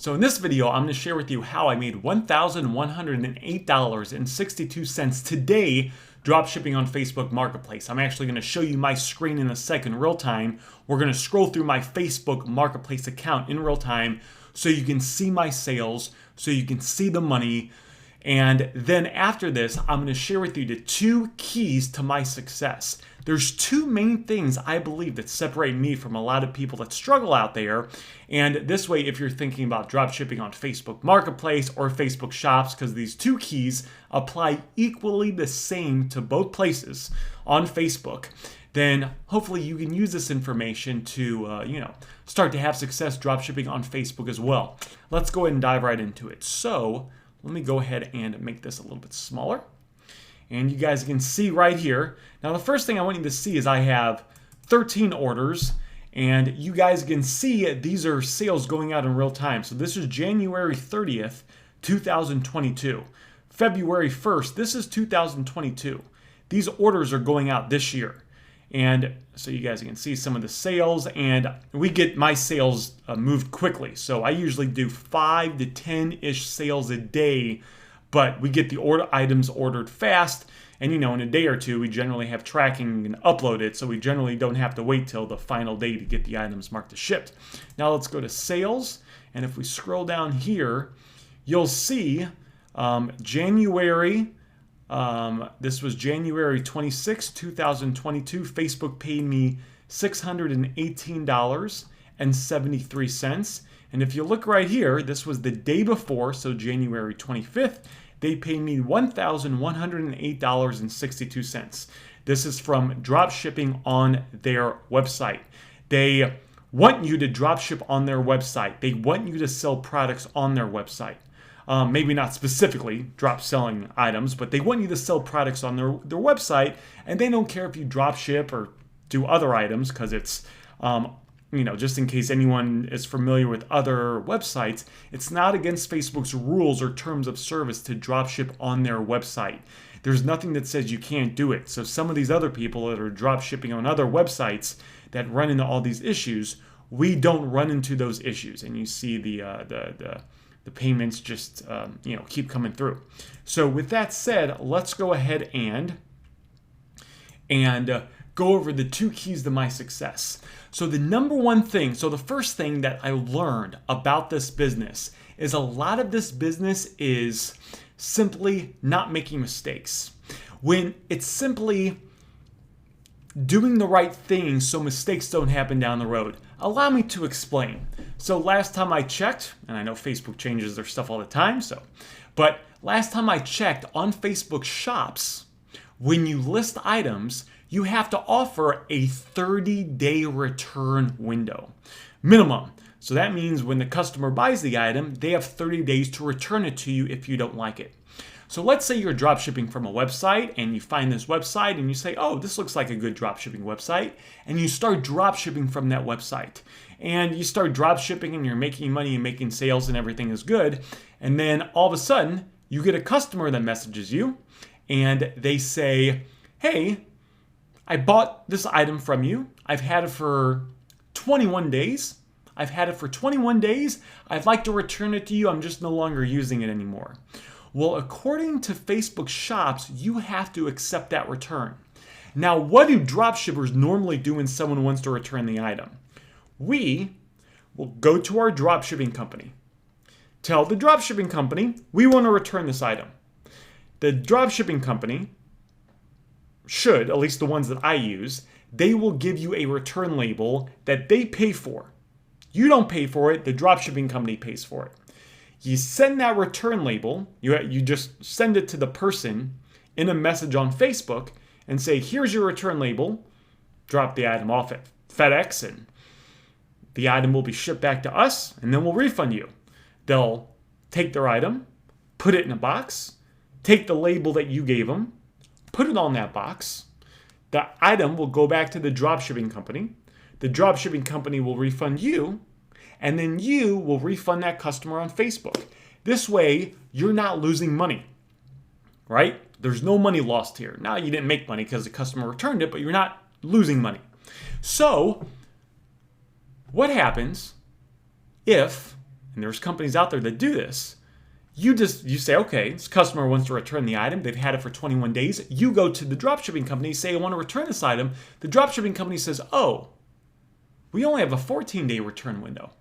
So in this video, I'm going to share with you how I made $1,108.62 today dropshipping on Facebook Marketplace. I'm actually going to show you my screen in a second, real time. We're going to scroll through my Facebook Marketplace account in real time so you can see my sales, so you can see the money. And then after this, I'm going to share with you the 2 keys to my success. There's 2 main things I believe that separate me from a lot of people that struggle out there. And this way, if you're thinking about dropshipping on Facebook Marketplace or Facebook Shops, because these 2 keys apply equally the same to both places on Facebook, then hopefully you can use this information to start to have success dropshipping on Facebook as well. Let's go ahead and dive right into it. So let me go ahead and make this a little bit smaller. And you guys can see right here. Now the first thing I want you to see is I have 13 orders. And you guys can see these are sales going out in real time. So this is January 30th, 2022. February 1st, this is 2022. These orders are going out this year. And so you guys can see some of the sales, and we get my sales moved quickly. So I usually do 5 to 10-ish sales a day, but we get the items ordered fast. And in a day or two, we generally have tracking and upload it, so we generally don't have to wait till the final day to get the items marked as shipped. Now let's go to sales, and if we scroll down here, you'll see January. This was January 26, 2022. Facebook paid me $618.73. And if you look right here, this was the day before, so January 25th, they paid me $1,108.62. This is from dropshipping on their website. They want you to dropship on their website. They want you to sell products on their website. Maybe not specifically drop selling items, but they want you to sell products on their website, and they don't care if you drop ship or do other items, because it's, just in case anyone is familiar with other websites, it's not against Facebook's rules or terms of service to drop ship on their website. There's nothing that says you can't do it. So some of these other people that are drop shipping on other websites that run into all these issues, we don't run into those issues. And you see the payments just keep coming through. So with that said, let's go ahead and go over the 2 keys to my success. So the number one thing, so the first thing that I learned about this business is a lot of this business is simply not making mistakes. When it's simply doing the right thing so mistakes don't happen down the road. Allow me to explain. So last time I checked, and I know Facebook changes their stuff all the time, but last time I checked on Facebook Shops, when you list items, you have to offer a 30-day return window, minimum. So that means when the customer buys the item, they have 30 days to return it to you if you don't like it. So let's say you're dropshipping from a website and you find this website and you say, oh, this looks like a good dropshipping website. And you start dropshipping from that website. And you start dropshipping and you're making money and making sales and everything is good. And then all of a sudden, you get a customer that messages you and they say, hey, I bought this item from you. I've had it for 21 days. I'd like to return it to you. I'm just no longer using it anymore. Well, according to Facebook Shops, you have to accept that return. Now, what do dropshippers normally do when someone wants to return the item? We will go to our dropshipping company. Tell the dropshipping company, we want to return this item. The dropshipping company should, at least the ones that I use, they will give you a return label that they pay for. You don't pay for it, the dropshipping company pays for it. You send that return label, you just send it to the person in a message on Facebook and say, here's your return label, drop the item off at FedEx, and the item will be shipped back to us, and then we'll refund you. They'll take their item, put it in a box, take the label that you gave them, put it on that box. The item will go back to the dropshipping company. The dropshipping company will refund you, and then you will refund that customer on Facebook. This way, you're not losing money, right? There's no money lost here. Now, you didn't make money because the customer returned it, but you're not losing money. So, what happens if and there's companies out there that do this, you say, okay, this customer wants to return the item. They've had it for 21 days. You go to the dropshipping company, say, I want to return this item. The dropshipping company says, oh, we only have a 14-day return window.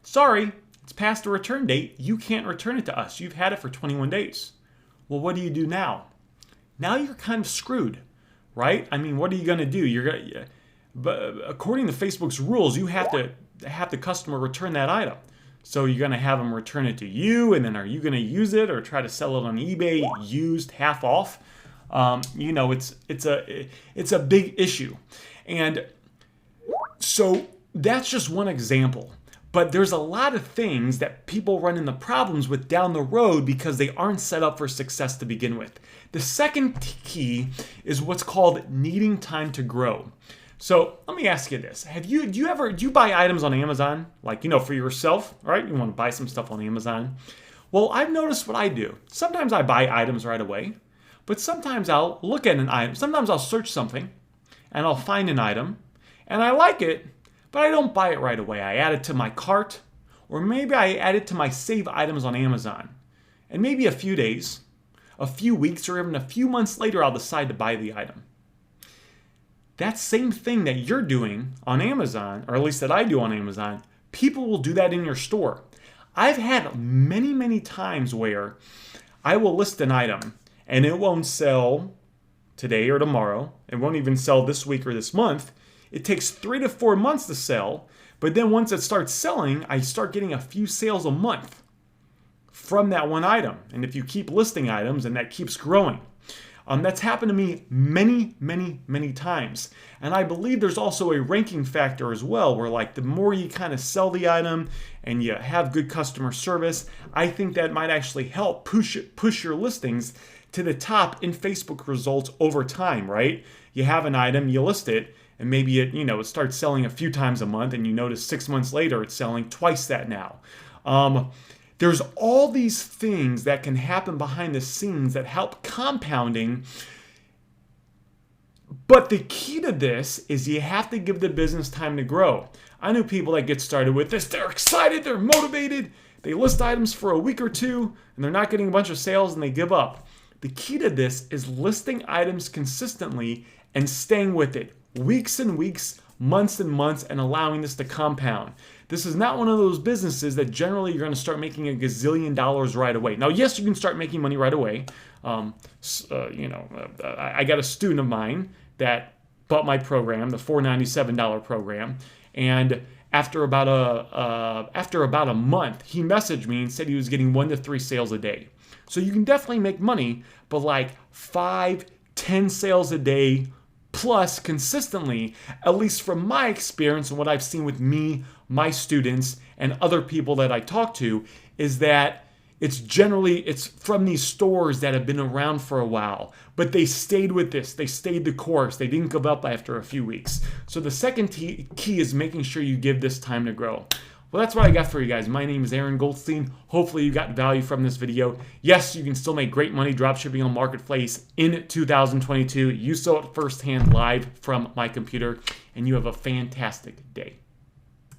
Sorry, it's past the return date. You can't return it to us. You've had it for 21 days. Well, what do you do now? Now you're kind of screwed, right? I mean, what are you going to do? But according to Facebook's rules, you have to have the customer return that item. So you're going to have them return it to you, and then are you going to use it or try to sell it on eBay used half off? It's a big issue. And so that's just one example. But there's a lot of things that people run into problems with down the road because they aren't set up for success to begin with. The second key is what's called needing time to grow. So let me ask you this. Do you buy items on Amazon? Like, for yourself, right? You want to buy some stuff on Amazon. Well, I've noticed what I do. Sometimes I buy items right away, but sometimes I'll look at an item. Sometimes I'll search something and I'll find an item and I like it, but I don't buy it right away. I add it to my cart, or maybe I add it to my save items on Amazon. And maybe a few days, a few weeks, or even a few months later, I'll decide to buy the item. That same thing that you're doing on Amazon, or at least that I do on Amazon, people will do that in your store. I've had many, many times where I will list an item and it won't sell today or tomorrow. It won't even sell this week or this month. It takes 3 to 4 months to sell, but then once it starts selling, I start getting a few sales a month from that one item. And if you keep listing items, and that keeps growing. That's happened to me many, many, many times. And I believe there's also a ranking factor as well, where like the more you kind of sell the item and you have good customer service, I think that might actually help push your listings to the top in Facebook results over time, right? You have an item, you list it, and maybe it starts selling a few times a month, and you notice 6 months later it's selling twice that now. There's all these things that can happen behind the scenes that help compounding. But the key to this is you have to give the business time to grow. I know people that get started with this. They're excited. They're motivated. They list items for a week or two, and they're not getting a bunch of sales, and they give up. The key to this is listing items consistently and staying with it. Weeks and weeks, months and months, and allowing this to compound. This is not one of those businesses that generally you're going to start making a gazillion dollars right away. Now, yes, you can start making money right away. I got a student of mine that bought my program, the $497 program, and after about a month, he messaged me and said he was getting 1 to 3 sales a day. So you can definitely make money, but like 5, 10 sales a day plus consistently, at least from my experience and what I've seen with me, my students, and other people that I talk to, is that it's from these stores that have been around for a while, but they stayed with this. They stayed the course. They didn't give up after a few weeks. So the second key is making sure you give this time to grow. Well, that's what I got for you guys. My name is Aaron Goldstein. Hopefully you got value from this video. Yes, you can still make great money dropshipping on Marketplace in 2022. You saw it firsthand live from my computer, and you have a fantastic day.